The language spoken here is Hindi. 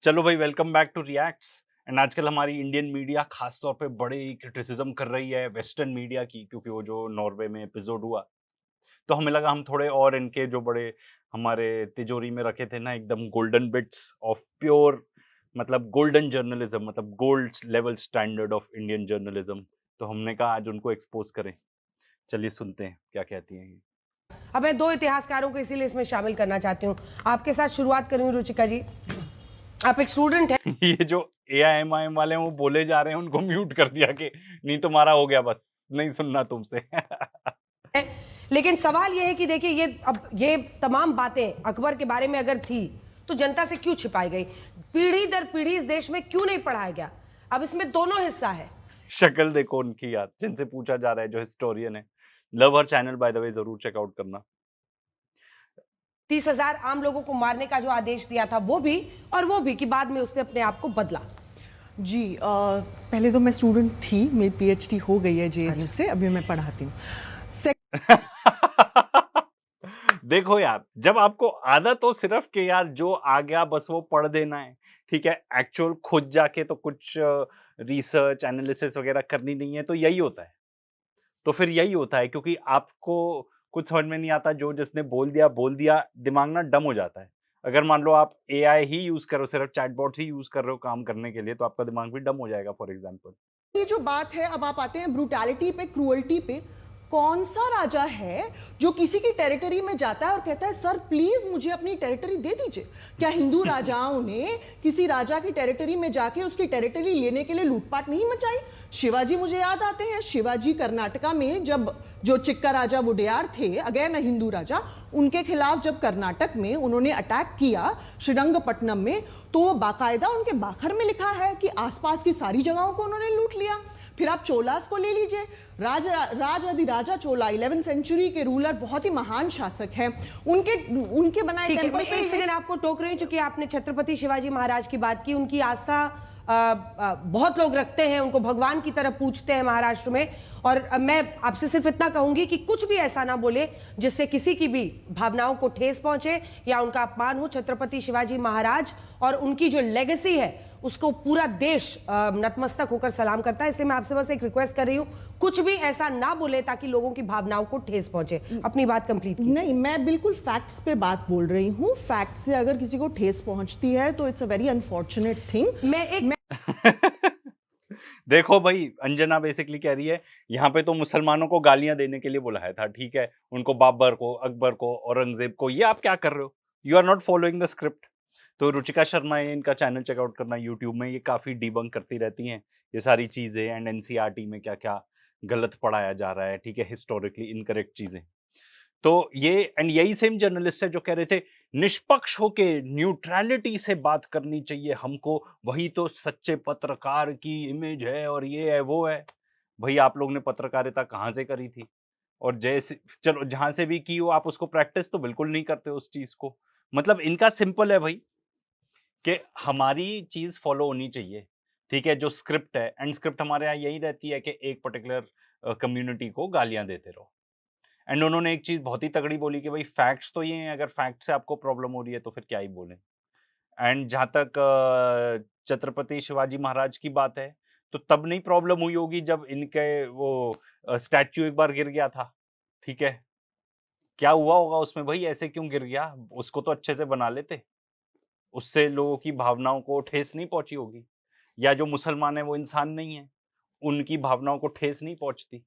चलो भाई, welcome back to reacts. And आजकल हमारी इंडियन मीडिया खास तौर पे बड़े क्रिटिसिज्म कर रही है वेस्टर्न मीडिया की, क्योंकि वो जो नॉर्वे में एपिसोड हुआ, तो हमें लगा हम थोड़े और इनके जो बड़े हमारे तिजोरी में रखे थे ना, एकदम गोल्डन बिट्स ऑफ प्योर, मतलब गोल्डन जर्नलिज्म, मतलब gold level standard of Indian journalism, तो हमने कहा आज उनको एक्सपोज करें। चलिए सुनते हैं क्या कहती हैं ये। अब मैं दो इतिहासकारों को इसीलिए इसमें शामिल करना चाहती हूँ। आपके साथ शुरुआत करूंगी रुचिका जी। आप एक स्टूडेंट हैं। ये जो AIMIM वाले हैं वो बोले जा रहे हैं, उनको म्यूट कर दिया कि नहीं तुम्हारा हो गया, बस नहीं सुनना तुमसे। लेकिन सवाल यह है कि देखिए, ये तमाम बातें अकबर के बारे में अगर थी तो जनता से क्यों छिपाई गई? पीढ़ी दर पीढ़ी इस देश में क्यों नहीं पढ़ाया गया? अब इसमें दोनों हिस्सा है। शक्ल देखो उनकी यार, जिनसे पूछा जा रहा है, जो हिस्टोरियन है। Love her channel by the way, जरूर चेकआउट करना। 30,000 आम लोगों को मारने का जो आदेश दिया था वो भी, और वो भी कि बाद में उसने अपने आप को बदला। जी पहले तो मैं स्टूडेंट थी, मेरी PhD हो गई है JNU से, अभी मैं पढ़ाती हूँ। देखो यार, जब आपको आदत हो सिर्फ के यार जो आ गया बस वो पढ़ देना है, ठीक है, एक्चुअल खुद जाके तो कुछ रिसर्च एनालिसिस वगैरह करनी नहीं है, तो यही होता है। तो फिर यही होता है, क्योंकि आपको कुछ समझ में नहीं आता, जो जिसने बोल दिया, दिमाग ना डम हो जाता है। अगर मान लो आप AI ही यूज कर रहे हो, सिर्फ चैटबॉट्स ही यूज कर रहे हो काम करने के लिए, तो आपका दिमाग भी डम हो जाएगा फॉर एग्जाम्पल। ये जो बात है, अब आप आते हैं ब्रूटैलिटी पे, क्रूअल्टी पे। कौन सा राजा है जो किसी की टेरिटरी में जाता है और कहता है सर प्लीज मुझे अपनी टेरिटरी दे दीजिए? क्या हिंदू राजाओं ने किसी राजा की टेरिटरी में जाके उसकी टेरिटरी लेने के लिए लूटपाट नहीं मचाई? शिवाजी मुझे याद आते हैं, शिवाजी कर्नाटका में जब जो चिक्का राजा वुडेयार थे, अगेन हिंदू राजा, उनके खिलाफ जब कर्नाटक में उन्होंने अटैक किया श्रीरंगपट्टनम में, तो वो बाकायदा उनके बाखर में लिखा है कि आसपास की सारी जगहों को उन्होंने लूट लिया। फिर आप चोलास को ले लीजिए, राजा चोला 11वीं सेंचुरी के रूलर, बहुत ही महान शासक हैं। उनके बनाए टेंपल पे एक सेकंड आपको टोक रही हूं, क्योंकि आपने छत्रपति शिवाजी महाराज की बात की। उनकी आस्था बहुत लोग रखते हैं, उनको भगवान की तरह पूजते हैं महाराष्ट्र में। और मैं आपसे सिर्फ इतना कहूंगी कि कुछ भी ऐसा ना बोले जिससे किसी की भी भावनाओं को ठेस पहुंचे या उनका अपमान हो। छत्रपति शिवाजी महाराज और उनकी जो लेगेसी है उसको पूरा देश नतमस्तक होकर सलाम करता है। इसलिए मैं आपसे बस एक रिक्वेस्ट कर रही हूं, कुछ भी ऐसा ना बोले ताकि लोगों की भावनाओं को ठेस पहुंचे। अपनी बात कंप्लीट कीजिए। नहीं, मैं बिल्कुल फैक्ट्स पे बात बोल रही हूँ। फैक्ट से अगर किसी को ठेस पहुंचती है तो it's a very unfortunate thing. देखो भाई, अंजना बेसिकली कह रही है यहाँ पे तो मुसलमानों को गालियां देने के लिए बुलाया था, ठीक है, उनको बाबर को, अकबर को, औरंगजेब को, ये आप क्या कर रहे हो? You are not following the script. तो रुचिका शर्मा है, इनका चैनल चेकआउट करना यूट्यूब में, ये काफी डिबंक करती रहती हैं ये सारी चीजें, एंड NCERT में क्या क्या गलत पढ़ाया जा रहा है, ठीक है, हिस्टोरिकली इनकरेक्ट चीजें। तो ये एंड यही सेम जर्नलिस्ट है जो कह रहे थे निष्पक्ष होके न्यूट्रलिटी से बात करनी चाहिए हमको, वही तो सच्चे पत्रकार की इमेज है, और ये है वो है। भाई आप लोग ने पत्रकारिता कहाँ से करी थी? और जैसे चलो जहां से भी की हो, आप उसको प्रैक्टिस तो बिल्कुल नहीं करते उस चीज को। मतलब इनका सिंपल है भाई, कि हमारी चीज फॉलो होनी चाहिए, ठीक है, जो स्क्रिप्ट है, एंड स्क्रिप्ट हमारे यहाँ यही रहती है कि एक पर्टिकुलर कम्युनिटी को गालियां देते रहो। एंड उन्होंने एक चीज बहुत ही तगड़ी बोली कि भाई फैक्ट्स तो ये हैं, अगर फैक्ट से आपको प्रॉब्लम हो रही है तो फिर क्या ही बोलें। एंड जहां तक छत्रपति शिवाजी महाराज की बात है, तो तब नहीं प्रॉब्लम हुई होगी जब इनके वो स्टैच्यू एक बार गिर गया था, ठीक है, क्या हुआ होगा उसमें भाई, ऐसे क्यों गिर गया? उसको तो अच्छे से बना लेते, उससे लोगों की भावनाओं को ठेस नहीं पहुंची होगी। या जो मुसलमान है वो इंसान नहीं है, उनकी भावनाओं को ठेस नहीं पहुंचती।